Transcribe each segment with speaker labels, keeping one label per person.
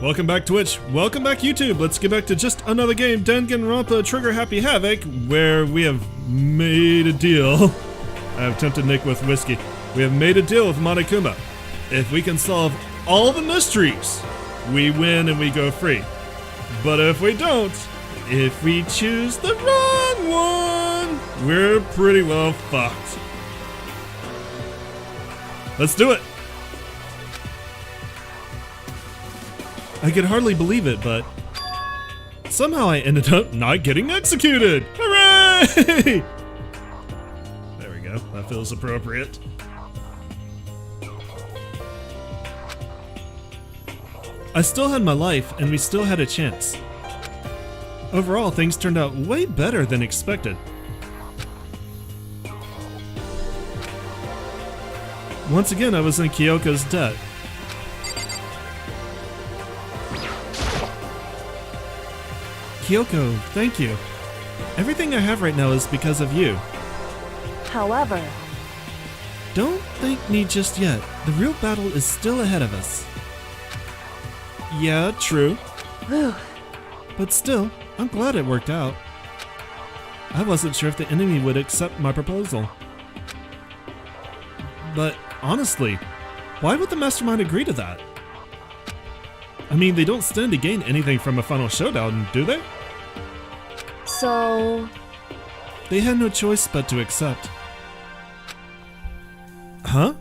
Speaker 1: Welcome back Twitch, welcome back YouTube. Let's get back to just another game, Danganronpa Trigger Happy Havoc, where we have made a deal. I have tempted Nick with whiskey. We have made a deal with Monokuma. If we can solve all the mysteries, we win and we go free. But if we don't, if we choose the wrong one, we're pretty well fucked. Let's do it. I could hardly believe it, but somehow I ended up not getting executed. Hooray! There we go. That feels appropriate. I still had my life, and we still had a chance. Overall, things turned out way better than expected. Once again, I was in Kyoko's debt. Kyoko, thank you. Everything I have right now is because of you.
Speaker 2: However,
Speaker 1: don't thank me just yet. The real battle is still ahead of us. Yeah, true. But still, I'm glad it worked out. I wasn't sure if the enemy would accept my proposal. But honestly, why would the mastermind agree to that? I mean, they don't stand to gain anything from a final showdown, do they?
Speaker 2: so
Speaker 1: They had no choice but to accept. Huh?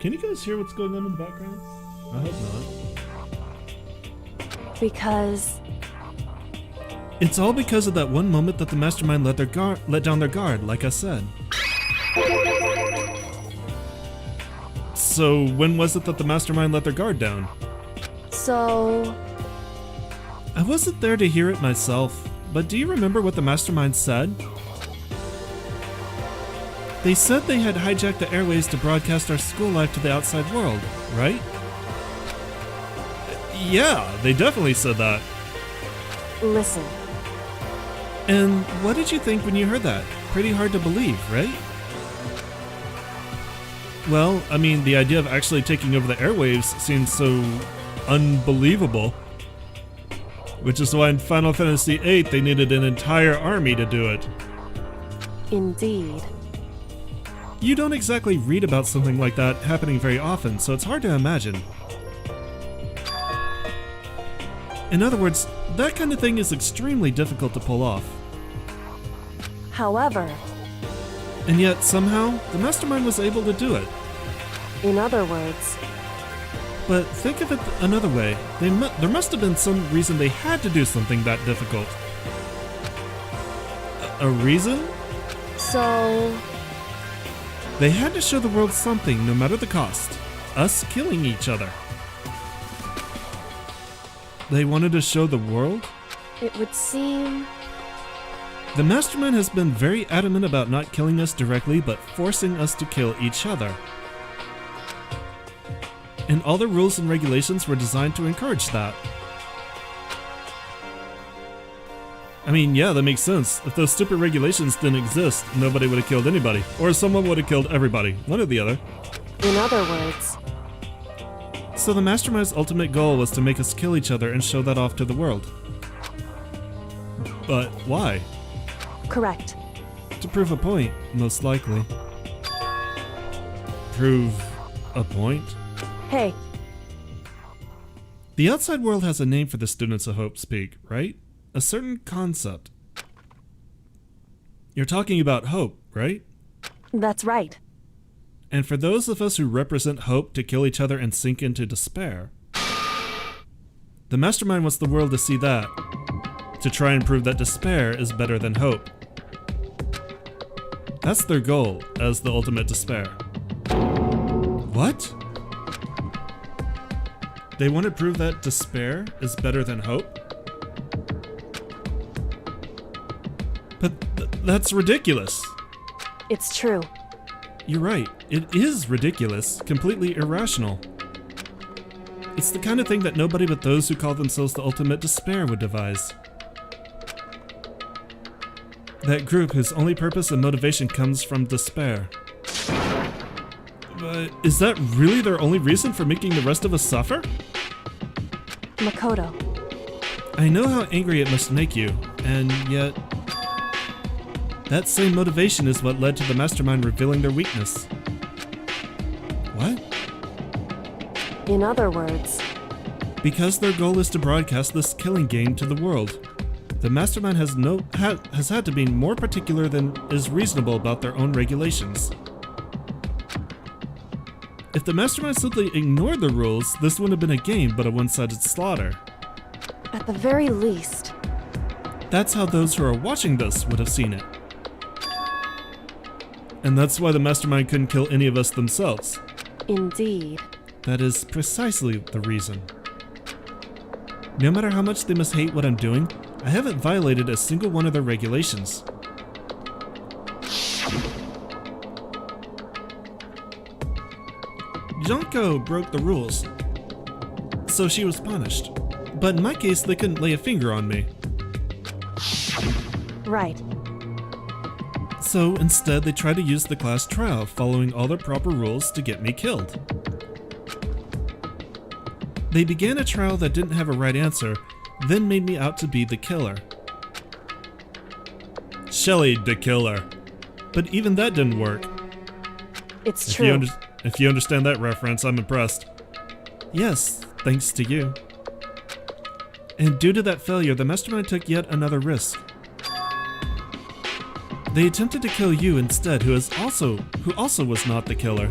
Speaker 1: Can you guys hear what's going on in the background? I hope not.
Speaker 2: because
Speaker 1: It's all because of that one moment that the mastermind let down their guard, like I said. So when was it that the mastermind let their guard down?
Speaker 2: so
Speaker 1: I wasn't there to hear it myself, but do you remember what the mastermind said? They said they had hijacked the airways to broadcast our school life to the outside world, right? Yeah, they definitely said that.
Speaker 2: listen,
Speaker 1: And what did you think when you heard that? Pretty hard to believe, right? Well, I mean, the idea of actually taking over the airwaves seems so unbelievable. Which is why in Final Fantasy VIII they needed an entire army to do it.
Speaker 2: indeed.
Speaker 1: You don't exactly read about something like that happening very often, so it's hard to imagine. In other words, that kind of thing is extremely difficult to pull off.
Speaker 2: However,
Speaker 1: And yet, somehow, the mastermind was able to do it.
Speaker 2: in other words,
Speaker 1: But think of it another way. There must have been some reason they had to do something that difficult. A reason?
Speaker 2: so
Speaker 1: They had to show the world something, no matter the cost. Us killing each other. They wanted to show the world?
Speaker 2: it would seem
Speaker 1: The mastermind has been very adamant about not killing us directly, but forcing us to kill each other. And all the rules and regulations were designed to encourage that. I mean, yeah, that makes sense. If those stupid regulations didn't exist, nobody would have killed anybody. Or someone would have killed everybody. One or the other.
Speaker 2: in other words,
Speaker 1: So the mastermind's ultimate goal was to make us kill each other and show that off to the world. But why?
Speaker 2: correct.
Speaker 1: To prove a point, most likely. Prove a point?
Speaker 2: Hey,
Speaker 1: The outside world has a name for the students of Hope speak, right? A certain concept. You're talking about hope, right?
Speaker 2: that's right.
Speaker 1: And for those of us who represent hope to kill each other and sink into despair, the mastermind wants the world to see that, to try and prove that despair is better than hope. That's their goal, as the ultimate despair. What? They want to prove that despair is better than hope? But that's ridiculous.
Speaker 2: It's true.
Speaker 1: You're right, it is ridiculous, completely irrational. It's the kind of thing that nobody but those who call themselves the ultimate despair would devise. That group whose only purpose and motivation comes from despair. But is that really their only reason for making the rest of us suffer?
Speaker 2: Makoto.
Speaker 1: I know how angry it must make you, and yet... that same motivation is what led to the mastermind revealing their weakness. What?
Speaker 2: In other words,
Speaker 1: Because their goal is to broadcast this killing game to the world. The mastermind has had to be more particular than is reasonable about their own regulations. If the mastermind simply ignored the rules, this wouldn't have been a game but a one-sided slaughter.
Speaker 2: at the very least,
Speaker 1: That's how those who are watching this would have seen it. And that's why the mastermind couldn't kill any of us themselves.
Speaker 2: indeed.
Speaker 1: That is precisely the reason. No matter how much they must hate what I'm doing, I haven't violated a single one of their regulations. Junko broke the rules, so she was punished. But in my case, they couldn't lay a finger on me.
Speaker 2: Right.
Speaker 1: So instead, they tried to use the class trial, following all the proper rules to get me killed. They began a trial that didn't have a right answer, then made me out to be the killer. Shelly, the killer. But even that didn't work.
Speaker 2: It's
Speaker 1: If
Speaker 2: true.
Speaker 1: if you understand that reference, I'm impressed. Yes, thanks to you. And due to that failure, the mastermind took yet another risk. They attempted to kill you instead, who also was not the killer.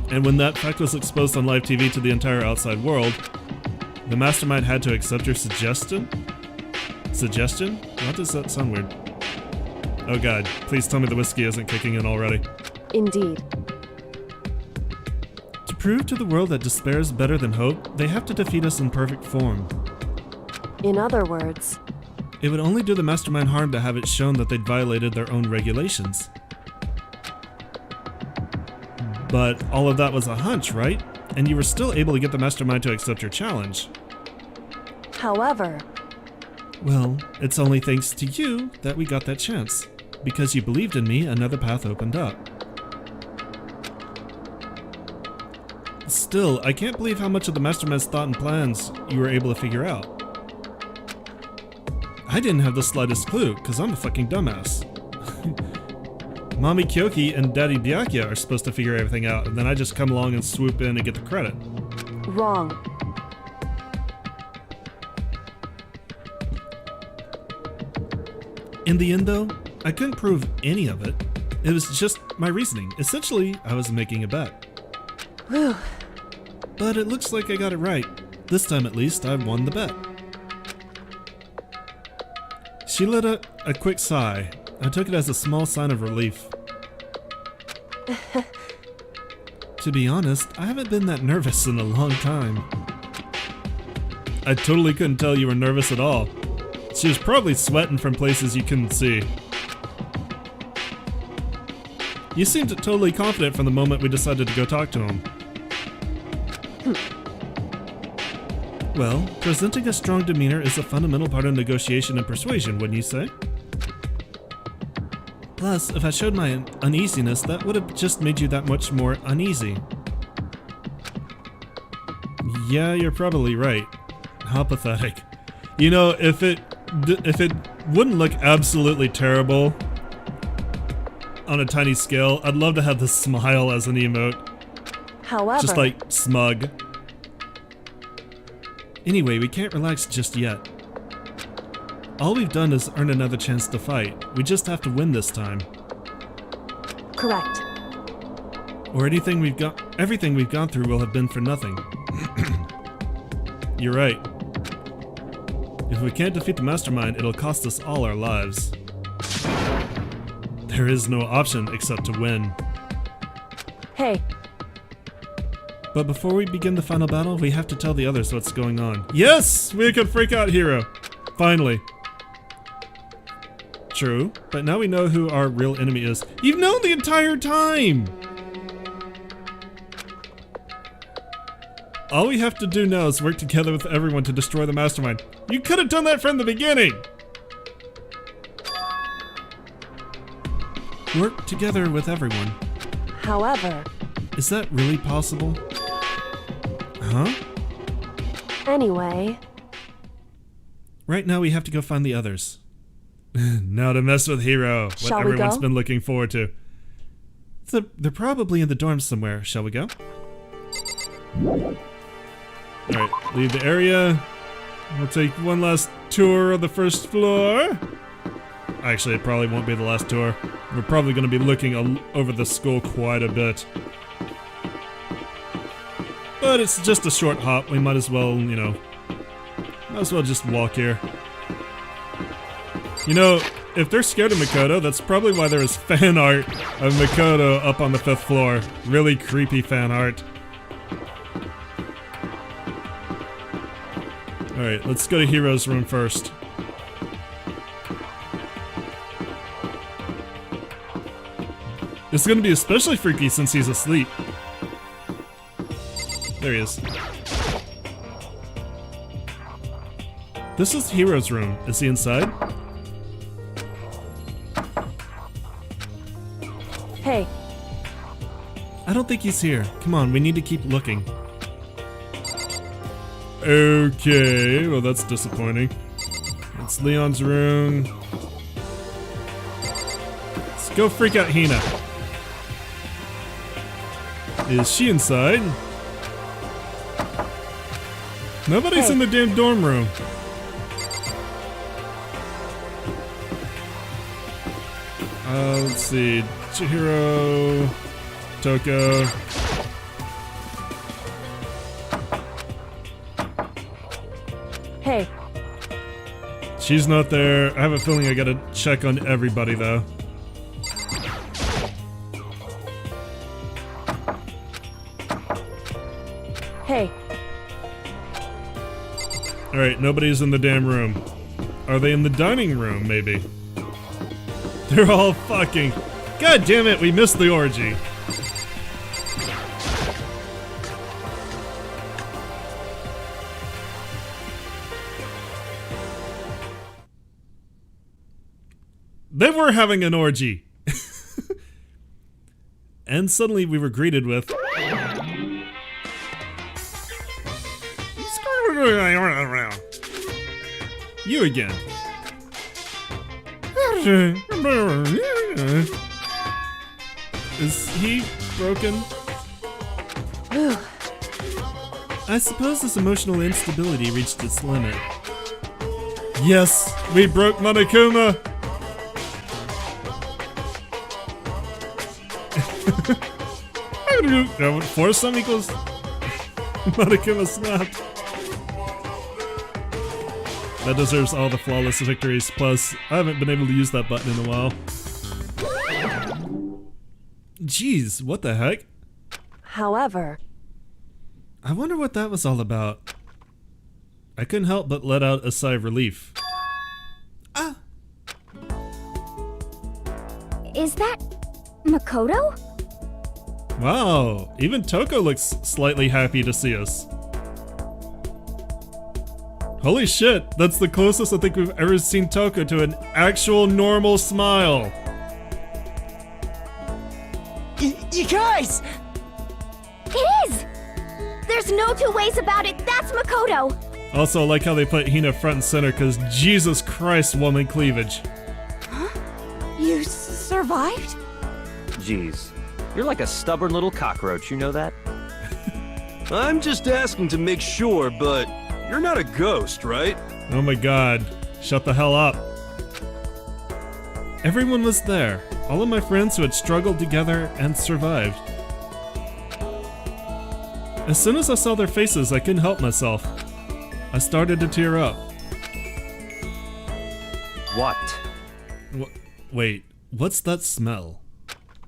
Speaker 1: And when that fact was exposed on live TV to the entire outside world, the mastermind had to accept your suggestion? Suggestion? Why does that sound weird? Oh god, please tell me the whiskey isn't kicking in already.
Speaker 2: Indeed.
Speaker 1: To prove to the world that despair is better than hope, they have to defeat us in perfect form.
Speaker 2: In other words,
Speaker 1: It would only do the mastermind harm to have it shown that they'd violated their own regulations. But all of that was a hunch, right? And you were still able to get the mastermind to accept your challenge.
Speaker 2: however,
Speaker 1: Well, it's only thanks to you that we got that chance. Because you believed in me, another path opened up. Still, I can't believe how much of the mastermind's thought and plans you were able to figure out. I didn't have the slightest clue, because I'm a fucking dumbass. Mommy Kyoki and Daddy Byakuya are supposed to figure everything out, and then I just come along and swoop in and get the credit.
Speaker 2: wrong.
Speaker 1: In the end, though, I couldn't prove any of it. It was just my reasoning. Essentially, I was making a bet.
Speaker 2: Whew.
Speaker 1: But it looks like I got it right. This time at least, I won the bet. She let out a quick sigh. I took it as a small sign of relief. To be honest, I haven't been that nervous in a long time. I totally couldn't tell you were nervous at all. She was probably sweating from places you couldn't see. You seemed totally confident from the moment we decided to go talk to him. Well, presenting a strong demeanor is a fundamental part of negotiation and persuasion, wouldn't you say? Plus, if I showed my uneasiness, that would have just made you that much more uneasy. Yeah, you're probably right. How pathetic. You know, if it wouldn't look absolutely terrible on a tiny scale, I'd love to have the smile as an emote.
Speaker 2: However,
Speaker 1: Just like smug. Anyway, we can't relax just yet. All we've done is earn another chance to fight. We just have to win this time.
Speaker 2: correct.
Speaker 1: Or everything we've gone through will have been for nothing. You're right. If we can't defeat the mastermind, it'll cost us all our lives. There is no option except to win.
Speaker 2: Hey,
Speaker 1: But before we begin the final battle, we have to tell the others what's going on. Yes! We can freak out hero! Finally. True, but now we know who our real enemy is. You've known the entire time! All we have to do now is work together with everyone to destroy the mastermind. You could have done that from the beginning! Work together with everyone.
Speaker 2: however,
Speaker 1: Is that really possible? Huh?
Speaker 2: Anyway,
Speaker 1: Right now we have to go find the others. Now to mess with Hiro, what
Speaker 2: Shall we
Speaker 1: everyone's
Speaker 2: go?
Speaker 1: been looking forward to. They're probably in the dorms somewhere. Shall we go? Alright, leave the area. We'll take one last tour of the first floor. Actually, it probably won't be the last tour. We're probably going to be looking over the school quite a bit. But it's just a short hop. We might as well, you know, might as well just walk here. You know, if they're scared of Makoto, that's probably why there is fan art of Makoto up on the 5th floor. Really creepy fan art. Alright, let's go to Hiro's room first. It's gonna be especially freaky since he's asleep. There he is. This is Hiro's room. Is he inside?
Speaker 2: hey,
Speaker 1: I don't think he's here. Come on, we need to keep looking. Okay, well that's disappointing. It's Leon's room. Let's go freak out Hina. Is she inside? Nobody's
Speaker 2: Hey.
Speaker 1: in the damn dorm room. Let's see. Chihiro, Toko.
Speaker 2: hey,
Speaker 1: She's not there. I have a feeling I gotta check on everybody though.
Speaker 2: hey,
Speaker 1: Alright, nobody's in the damn room. Are they in the dining room, maybe? They're all fucking. God damn it, we missed the orgy. They were having an orgy. And suddenly we were greeted with. You again. Is he broken?
Speaker 2: whew,
Speaker 1: I suppose this emotional instability reached its limit. Yes, we broke Monokuma! Foursome equals Monokuma snapped. That deserves all the flawless victories, plus I haven't been able to use that button in a while. Jeez, what the heck?
Speaker 2: however,
Speaker 1: I wonder what that was all about. I couldn't help but let out a sigh of relief. Ah!
Speaker 3: Is that Makoto?
Speaker 1: Wow, even Toko looks slightly happy to see us. Holy shit, that's the closest I think we've ever seen Toko to an actual normal smile.
Speaker 4: You guys!
Speaker 3: It is! There's no two ways about it, that's Makoto!
Speaker 1: Also, I like how they put Hina front and center because Jesus Christ, woman cleavage.
Speaker 4: You survived?
Speaker 5: Jeez, you're like a stubborn little cockroach, you know that?
Speaker 6: I'm just asking to make sure, but you're not a ghost, right?
Speaker 1: Oh my god, shut the hell up. Everyone was there, all of my friends who had struggled together and survived. As soon as I saw their faces, I couldn't help myself. I started to tear up.
Speaker 5: What?
Speaker 1: Wait, what's that smell?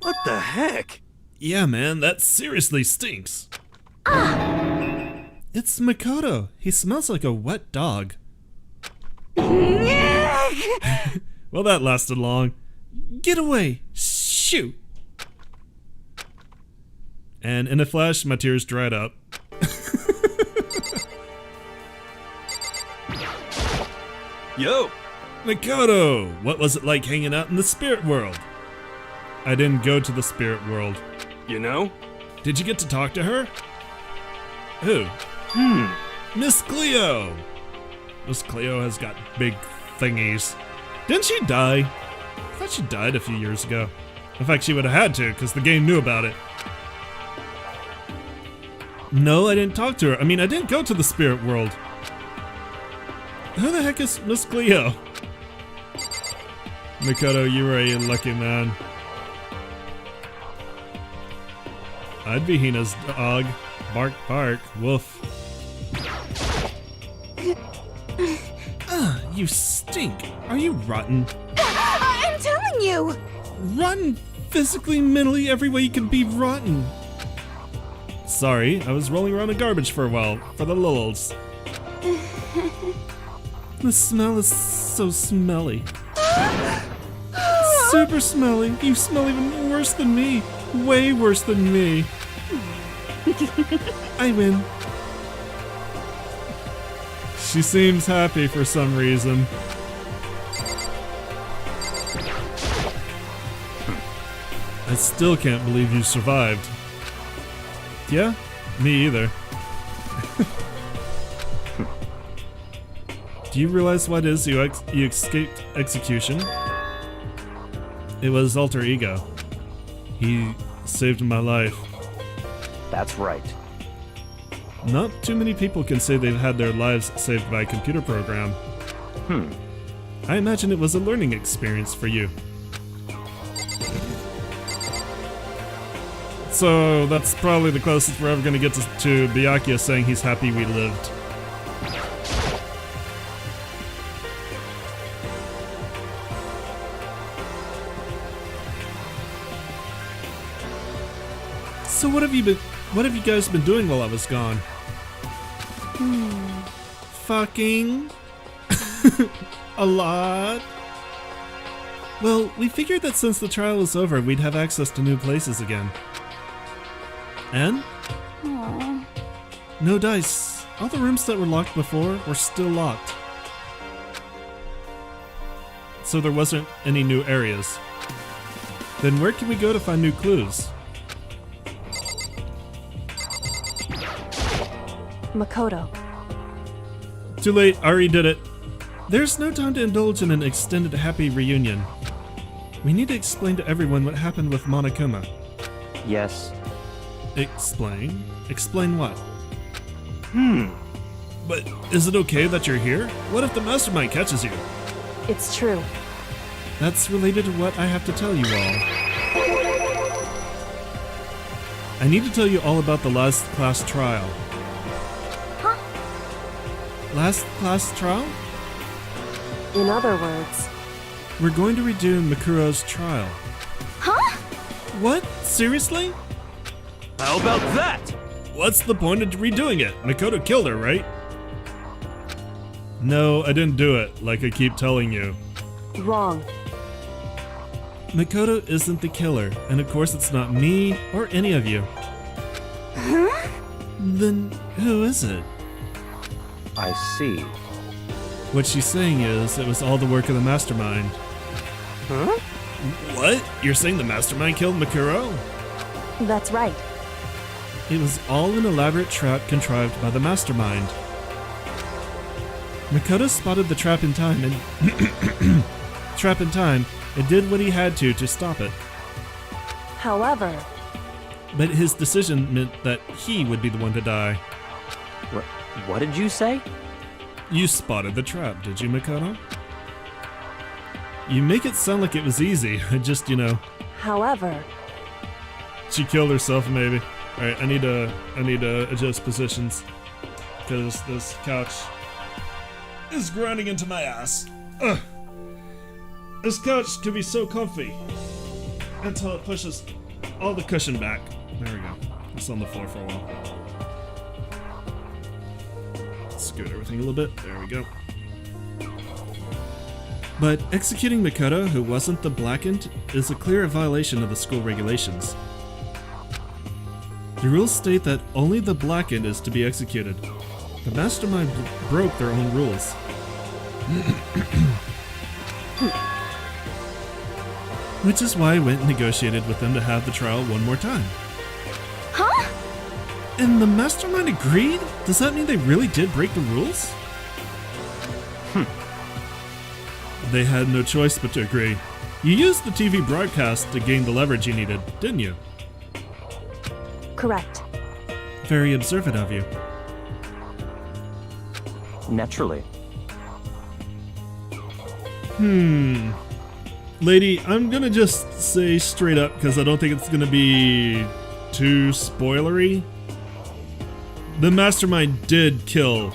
Speaker 6: What the heck?
Speaker 1: Yeah, man, that seriously stinks. It's Makoto. He smells like a wet dog. Well, that lasted long. Get away! Shoot! And in a flash, my tears dried up.
Speaker 6: Yo!
Speaker 1: Makoto! What was it like hanging out in the spirit world? I didn't go to the spirit world.
Speaker 6: You know?
Speaker 1: Did you get to talk to her? Who? Miss Cleo! Miss Cleo has got big thingies. Didn't she die? I thought she died a few years ago. In fact, she would have had to, because the game knew about it. No, I didn't talk to her. I mean, I didn't go to the spirit world. Who the heck is Miss Cleo? Makoto, you were a lucky man. I'd be Hina's dog. Bark, bark, woof. You stink. Are you rotten?
Speaker 4: I'm telling you!
Speaker 1: Rotten physically, mentally, every way you can be rotten. Sorry, I was rolling around in garbage for a while, for the lulls. The smell is so smelly. Super smelly. You smell even worse than me. Way worse than me. I win. She seems happy for some reason. I still can't believe you survived. Yeah? Me either. Do you realize what it is you escaped execution? It was alter ego. He saved my life.
Speaker 5: That's right.
Speaker 1: Not too many people can say they've had their lives saved by a computer program. I imagine it was a learning experience for you. So that's probably the closest we're ever going to get to Byakuya saying he's happy we lived. So what have you guys been doing while I was gone? Fucking a lot. Well, we figured that since the trial was over, we'd have access to new places again. And?
Speaker 4: Aww.
Speaker 1: No dice. All the rooms that were locked before were still locked. So there wasn't any new areas. Then where can we go to find new clues?
Speaker 2: Makoto.
Speaker 1: Too late, I already did it. There's no time to indulge in an extended happy reunion. We need to explain to everyone what happened with Monokuma.
Speaker 5: Yes.
Speaker 1: Explain? Explain what? But is it okay that you're here? What if the mastermind catches you?
Speaker 2: It's true.
Speaker 1: That's related to what I have to tell you all. I need to tell you all about the last class trial.
Speaker 3: Huh?
Speaker 1: Last class trial?
Speaker 2: In other words,
Speaker 1: We're going to redo Makuro's trial.
Speaker 3: Huh?
Speaker 1: What? Seriously?
Speaker 6: How about that?
Speaker 1: What's the point of redoing it? Makoto killed her, right? No, I didn't do it, like I keep telling you.
Speaker 2: wrong.
Speaker 1: Makoto isn't the killer, and of course it's not me or any of you.
Speaker 3: Huh?
Speaker 1: Then who is it?
Speaker 5: I see.
Speaker 1: What she's saying is it was all the work of the mastermind.
Speaker 5: Huh?
Speaker 1: What? You're saying the mastermind killed Makuro?
Speaker 2: That's right.
Speaker 1: It was all an elaborate trap contrived by the mastermind. Makoto spotted the trap in time and did what he had to stop it.
Speaker 2: However,
Speaker 1: But his decision meant that he would be the one to die.
Speaker 5: What did you say?
Speaker 1: You spotted the trap, did you, Makoto? You make it sound like it was easy. I just,
Speaker 2: however,
Speaker 1: she killed herself, maybe. Alright, I need to adjust positions. Because this couch is grinding into my ass. Ugh. This couch can be so comfy until it pushes all the cushion back. There we go. It's on the floor for a while. Scoot everything a little bit. There we go. But executing Makoto, who wasn't the blackened, is a clear violation of the school regulations. The rules state that only the blackened is to be executed. The mastermind broke their own rules. Which is why I went and negotiated with them to have the trial one more time.
Speaker 3: Huh?
Speaker 1: And the mastermind agreed? Does that mean they really did break the rules? They had no choice but to agree. You used the TV broadcast to gain the leverage you needed, didn't you?
Speaker 2: Correct.
Speaker 1: Very observant of you.
Speaker 5: Naturally.
Speaker 1: Lady, I'm gonna just say straight up, because I don't think it's gonna be too spoilery. The mastermind did kill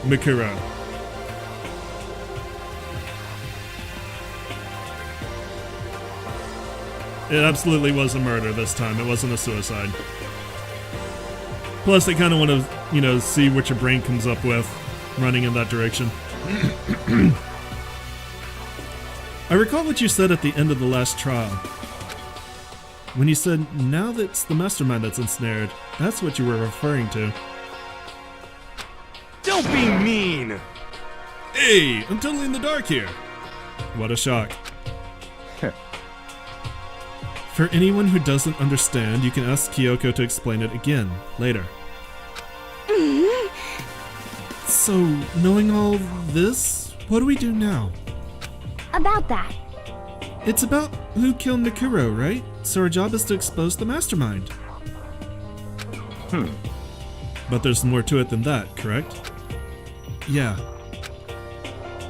Speaker 1: Mikuro. It absolutely was a murder this time. It wasn't a suicide. Plus, they kind of want to, see what your brain comes up with running in that direction. I recall what you said at the end of the last trial. When you said, now that's the mastermind that's ensnared, that's what you were referring to.
Speaker 6: Don't be mean!
Speaker 1: Hey, I'm totally in the dark here. What a shock. For anyone who doesn't understand, you can ask Kyoko to explain it again, later. So, knowing all this, what do we do now?
Speaker 3: About that.
Speaker 1: It's about who killed Mikuro, right? So our job is to expose the mastermind. But there's more to it than that, correct? Yeah.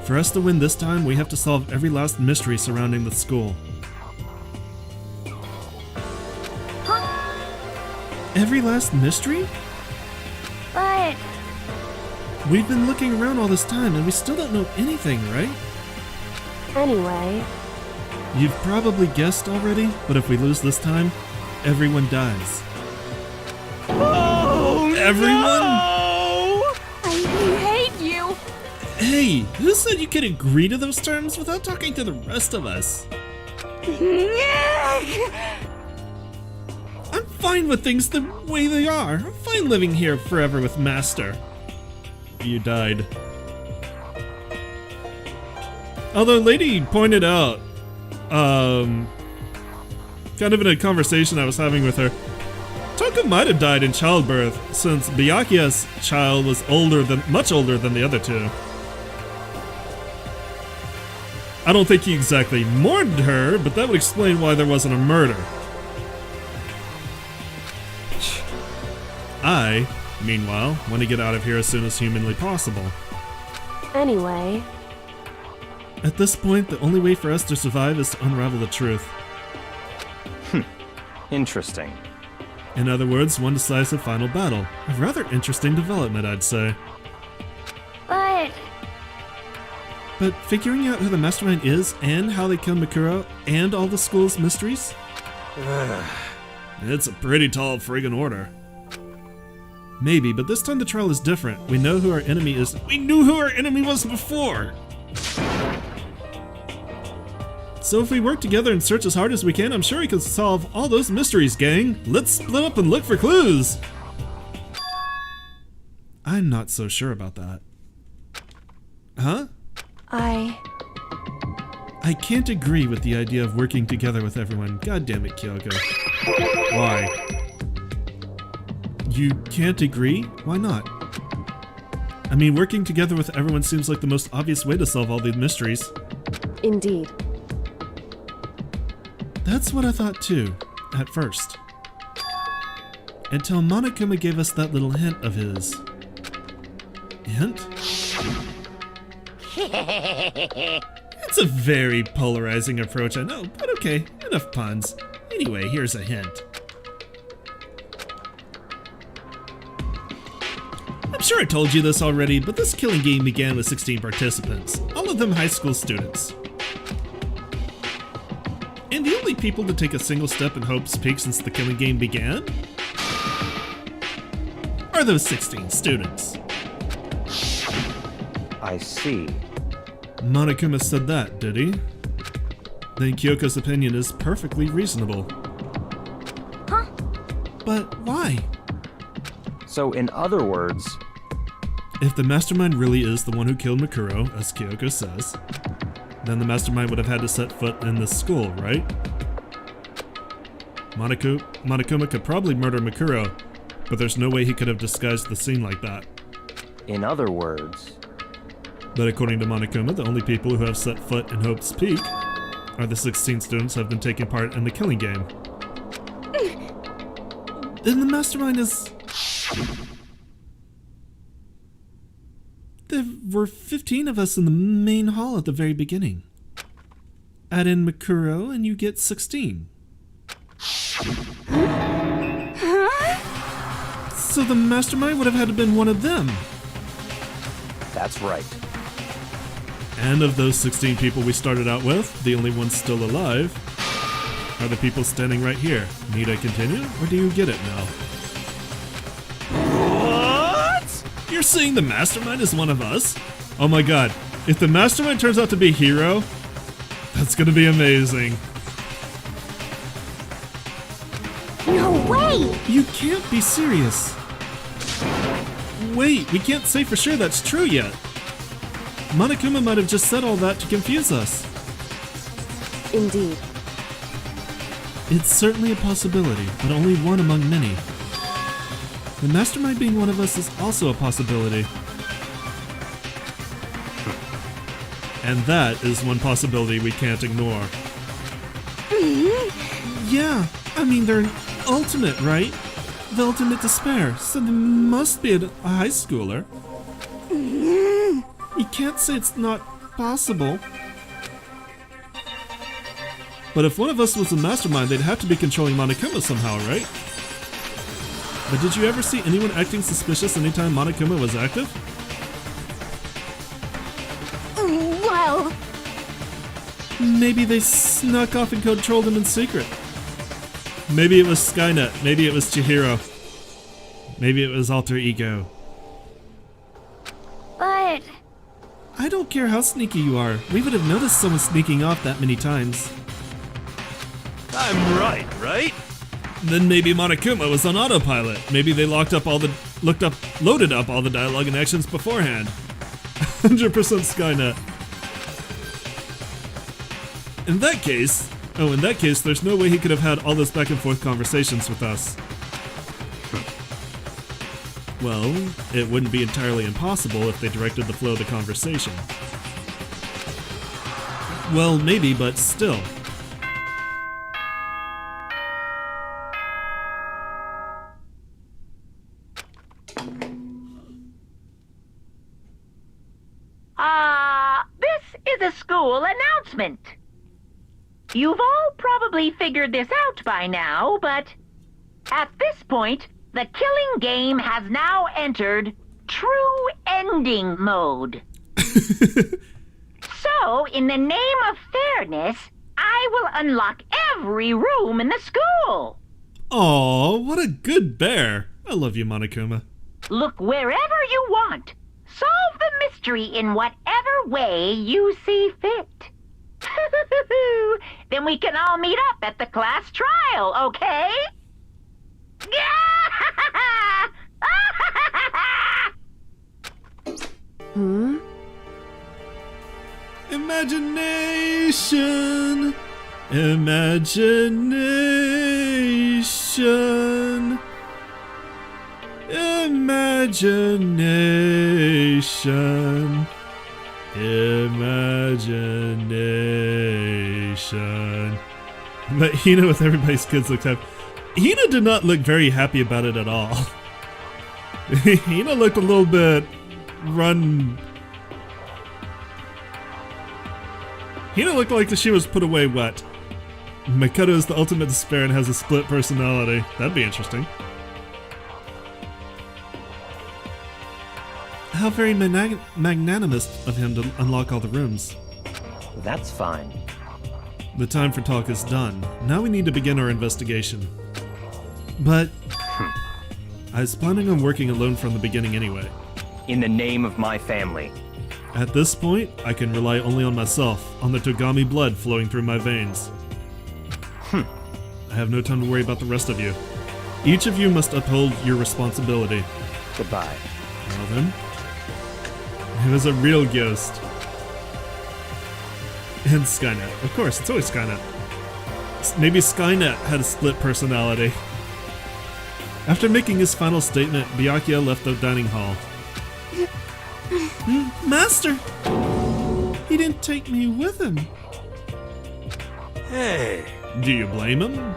Speaker 1: For us to win this time, we have to solve every last mystery surrounding the school. Every last mystery?
Speaker 3: But
Speaker 1: We've been looking around all this time and we still don't know anything, right?
Speaker 2: Anyway,
Speaker 1: You've probably guessed already, but if we lose this time, everyone dies.
Speaker 6: Oh,
Speaker 1: Everyone?
Speaker 6: no!
Speaker 4: I hate you.
Speaker 1: Hey, who said you could agree to those terms without talking to the rest of us? I'm fine with things the way they are. I'm fine living here forever with Master. You died. Although Lady pointed out, kind of in a conversation I was having with her, Toka might have died in childbirth, since Byakuya's child was much older than the other two. I don't think he exactly mourned her, but that would explain why there wasn't a murder. I, meanwhile, want to get out of here as soon as humanly possible.
Speaker 2: anyway,
Speaker 1: At this point, the only way for us to survive is to unravel the truth.
Speaker 5: Interesting.
Speaker 1: In other words, one decisive final battle. A rather interesting development, I'd say.
Speaker 3: but
Speaker 1: But figuring out who the mastermind is, and how they killed Mikuro, and all the school's mysteries? It's a pretty tall friggin' order. Maybe, but this time the trial is different. We know who our enemy is. We knew who our enemy was before! So if we work together and search as hard as we can, I'm sure we can solve all those mysteries, gang. Let's split up and look for clues! I'm not so sure about that. Huh? I can't agree with the idea of working together with everyone. God damn it, Kyoko. Why? You can't agree? Why not? I mean, working together with everyone seems like the most obvious way to solve all these mysteries.
Speaker 2: indeed.
Speaker 1: That's what I thought too, at first. Until Monokuma gave us that little hint of his. Hint? It's a very polarizing approach, I know, but okay, enough puns. Anyway, here's a hint. I'm sure I told you this already, but this killing game began with 16 participants, all of them high school students. And the only people to take a single step in Hope's Peak since the killing game began are those 16 students.
Speaker 5: I see.
Speaker 1: Monokuma said that, did he? Then Kyoko's opinion is perfectly reasonable.
Speaker 3: Huh?
Speaker 1: But why?
Speaker 5: So, in other words,
Speaker 1: If the mastermind really is the one who killed Mikuro, as Kyoko says, then the mastermind would have had to set foot in this school, right? Monokuma could probably murder Mikuro, But there's no way he could have disguised the scene like that.
Speaker 5: In other words,
Speaker 1: But according to Monokuma, the only people who have set foot in Hope's Peak are the 16 students who have been taking part in the killing game. And the mastermind is... There were 15 of us in the main hall at the very beginning. Add in Makuro and you get 16. So the mastermind would have had to been one of them.
Speaker 5: that's right.
Speaker 1: And of those 16 people we started out with, the only ones still alive are the people standing right here. Need I continue, or do you get it now? What? You're saying the mastermind is one of us? Oh my god, if the mastermind turns out to be Hiro, that's gonna be amazing.
Speaker 3: No way!
Speaker 1: You can't be serious. Wait, we can't say for sure that's true yet. Monokuma might have just said all that to confuse us.
Speaker 2: Indeed.
Speaker 1: It's certainly a possibility, but only one among many. The mastermind being one of us is also a possibility. And that is one possibility we can't ignore. Yeah, I mean they're ultimate, right? The ultimate despair, so they must be a high schooler. You can't say it's not possible. But if one of us was the mastermind, they'd have to be controlling Monokuma somehow, right? But did you ever see anyone acting suspicious anytime Monokuma was active?
Speaker 3: Well,
Speaker 1: Maybe they snuck off and controlled him in secret. Maybe it was Skynet, maybe it was Chihiro. Maybe it was Alter Ego.
Speaker 3: but
Speaker 1: I don't care how sneaky you are. We would have noticed someone sneaking off that many times.
Speaker 6: I'm right, right?
Speaker 1: Then maybe Monokuma was on autopilot. Maybe they loaded up all the dialogue and actions beforehand. 100% Skynet. In that case, there's no way he could have had all those back and forth conversations with us. Well, it wouldn't be entirely impossible if they directed the flow of the conversation. Well, maybe, but still.
Speaker 7: This is a school announcement. You've all probably figured this out by now, but at this point, the killing game has now entered true ending mode. So, in the name of fairness, I will unlock every room in the school.
Speaker 1: Aw, what a good bear. I love you, Monokuma.
Speaker 7: Look wherever you want. Solve the mystery in whatever way you see fit. Then we can all meet up at the class trial, okay?
Speaker 1: Imagination! Imagination! Imagination! Imagination. But Hina with everybody's kids looked happy. Hina did not look very happy about it at all. Hina looked a little bit run. Hina looked like she was put away wet. Makoto is the ultimate despair and has a split personality. That'd be interesting. How very magnanimous of him to unlock all the rooms.
Speaker 5: That's fine.
Speaker 1: The time for talk is done. Now we need to begin our investigation. But I was planning on working alone from the beginning anyway.
Speaker 5: In the name of my family.
Speaker 1: At this point, I can rely only on myself, on the Togami blood flowing through my veins. I have no time to worry about the rest of you. Each of you must uphold your responsibility.
Speaker 5: Goodbye.
Speaker 1: Well then, it was a real ghost. And Skynet. Of course, it's always Skynet. Maybe Skynet had a split personality. After making his final statement, Byakuya left the dining hall. Master! He didn't take me with him.
Speaker 6: Hey.
Speaker 1: Do you blame him?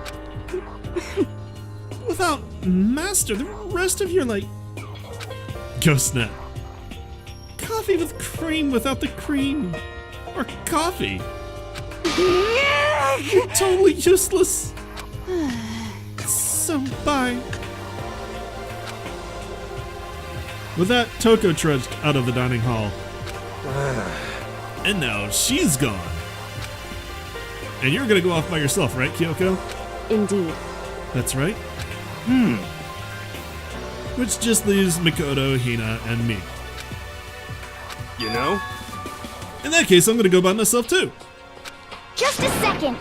Speaker 1: Without Master, the rest of you are like... Ghost Snap. Coffee with cream without the cream. Or coffee. You're totally useless. So, bye. With that, Toko trudged out of the dining hall. And now she's gone. And you're gonna go off by yourself, right, Kyoko?
Speaker 2: Indeed.
Speaker 1: That's right. Which just leaves Makoto, Hina, and me.
Speaker 6: You know?
Speaker 1: In that case, I'm gonna go by myself too.
Speaker 3: Just a second.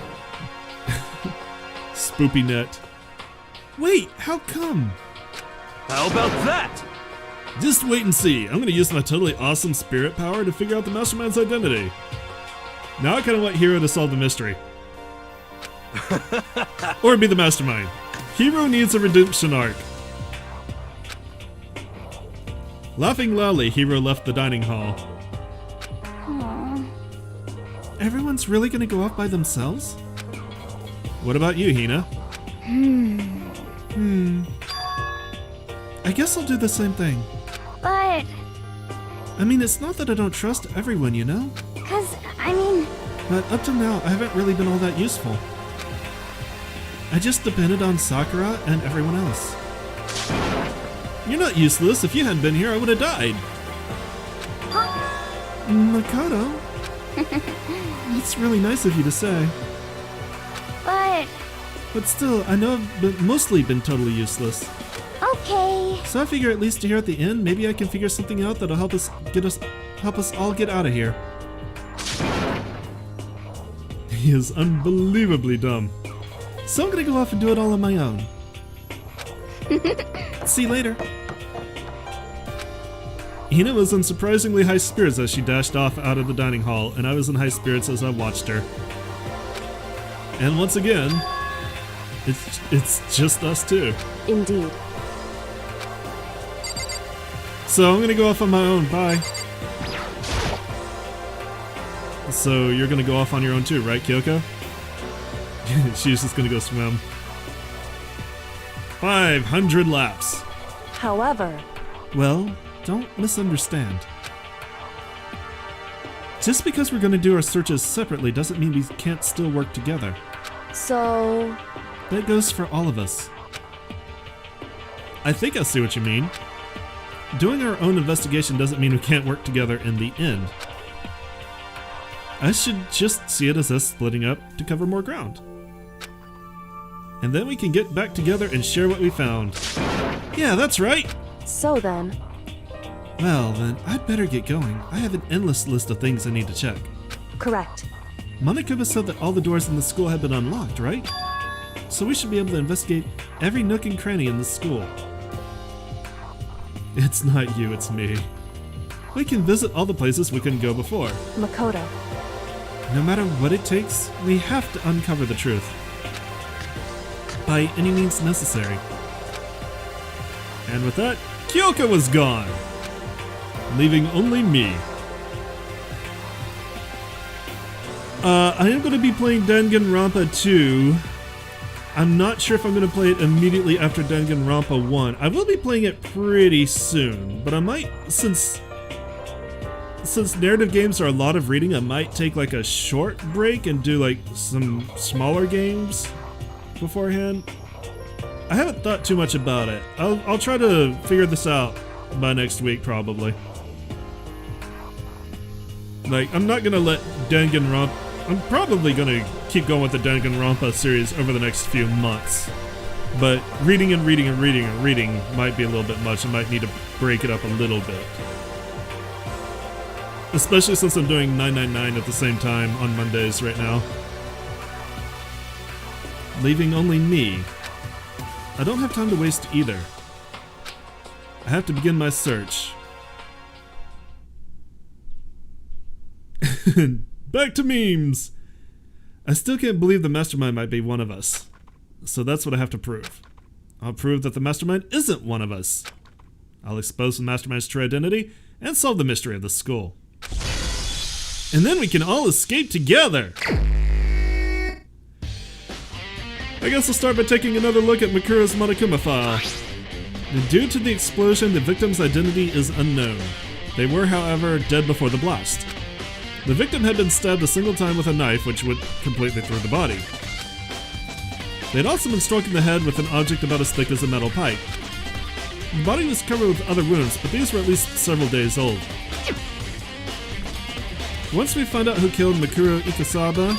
Speaker 1: Spoopy net. Wait, how come?
Speaker 6: How about that?
Speaker 1: Just wait and see. I'm gonna use my totally awesome spirit power to figure out the Mastermind's identity. Now I kinda want Hiro to solve the mystery. Or be the Mastermind. Hiro needs a redemption arc. Laughing loudly, Hiro left the dining hall.
Speaker 3: Aww.
Speaker 1: Everyone's really gonna go off by themselves? What about you, Hina? I guess I'll do the same thing.
Speaker 3: But,
Speaker 1: I mean, it's not that I don't trust everyone, you know? But up to now, I haven't really been all that useful. I just depended on Sakura and everyone else. You're not useless. If you hadn't been here, I would have died. Makoto? It's really nice of you to say. But still, I know I've mostly been totally useless.
Speaker 3: okay.
Speaker 1: So I figure at least here at the end, maybe I can figure something out that'll help us all get out of here. He is unbelievably dumb. So I'm gonna go off and do it all on my own. See you later. Hina was in surprisingly high spirits as she dashed off out of the dining hall, and I was in high spirits as I watched her. And once again, it's just us two.
Speaker 2: Indeed.
Speaker 1: So I'm gonna go off on my own. Bye. So you're gonna go off on your own too, right, Kyoko? She's just gonna go swim. 500 laps.
Speaker 2: However,
Speaker 1: Well, don't misunderstand. Just because we're gonna do our searches separately doesn't mean we can't still work together.
Speaker 2: so
Speaker 1: That goes for all of us. I think I see what you mean. Doing our own investigation doesn't mean we can't work together in the end. I should just see it as us splitting up to cover more ground. And then we can get back together and share what we found. Yeah, that's right!
Speaker 2: so then,
Speaker 1: Well, then I'd better get going. I have an endless list of things I need to check.
Speaker 2: correct.
Speaker 1: Monokuma said that all the doors in the school have been unlocked, right? So we should be able to investigate every nook and cranny in the school. It's not you, it's me. We can visit all the places we couldn't go before.
Speaker 2: Makoto.
Speaker 1: No matter what it takes, we have to uncover the truth. By any means necessary. And with that, Kyoko was gone, leaving only me. I am going to be playing Danganronpa 2. I'm not sure if I'm going to play it immediately after Danganronpa 1. I will be playing it pretty soon, but I might, since narrative games are a lot of reading, I might take like a short break and do like some smaller games beforehand. I haven't thought too much about it. I'll try to figure this out by next week probably. Like, I'm not gonna let Danganronpa... I'm probably gonna keep going with the Danganronpa series over the next few months. But reading and reading and reading and reading might be a little bit much. I might need to break it up a little bit. Especially since I'm doing 999 at the same time on Mondays right now. Leaving only me. I don't have time to waste either. I have to begin my search. Back to memes! I still can't believe the Mastermind might be one of us. So that's what I have to prove. I'll prove that the mastermind isn't one of us. I'll expose the mastermind's true identity and solve the mystery of the school. And then we can all escape together! I guess we'll start by taking another look at Makuro's Monokuma file. Due to the explosion, the victim's identity is unknown. They were, however, dead before the blast. The victim had been stabbed a single time with a knife, which went completely through the body. They had also been struck in the head with an object about as thick as a metal pipe. The body was covered with other wounds, but these were at least several days old. Once we find out who killed Makuro Ikasaba,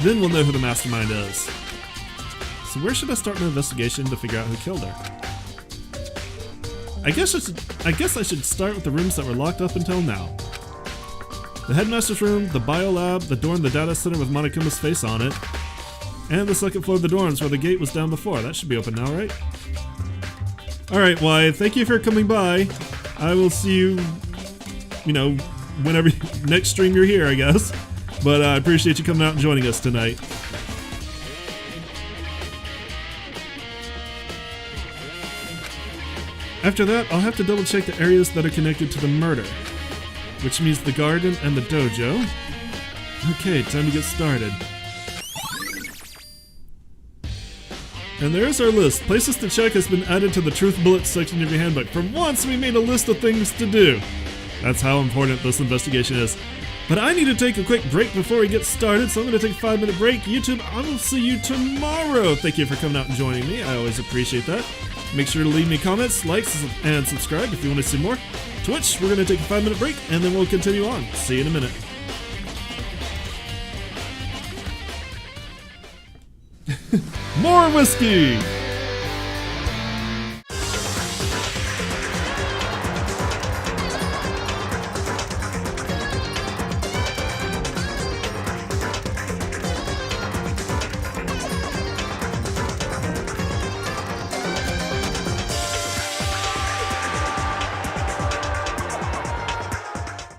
Speaker 1: then we'll know who the mastermind is. So where should I start my investigation to figure out who killed her? I guess I should start with the rooms that were locked up until now. The headmaster's room, the biolab, the door in the data center with Monokuma's face on it, and the second floor of the dorms where the gate was down before. That should be open now, right? Alright, Wyatt, thank you for coming by. I will see you, whenever next stream you're here, I guess. But I appreciate you coming out and joining us tonight. After that, I'll have to double check the areas that are connected to the murder, which means the garden and the dojo. Okay, time to get started. And there's our list. Places to check has been added to the Truth Bullets section of your handbook. For once, we made a list of things to do. That's how important this investigation is. But I need to take a quick break before we get started, so I'm going to take a 5-minute break. YouTube, I will see you tomorrow. Thank you for coming out and joining me. I always appreciate that. Make sure to leave me comments, likes, and subscribe if you want to see more. Twitch, we're going to take a 5-minute break, and then we'll continue on. See you in a minute. More whiskey!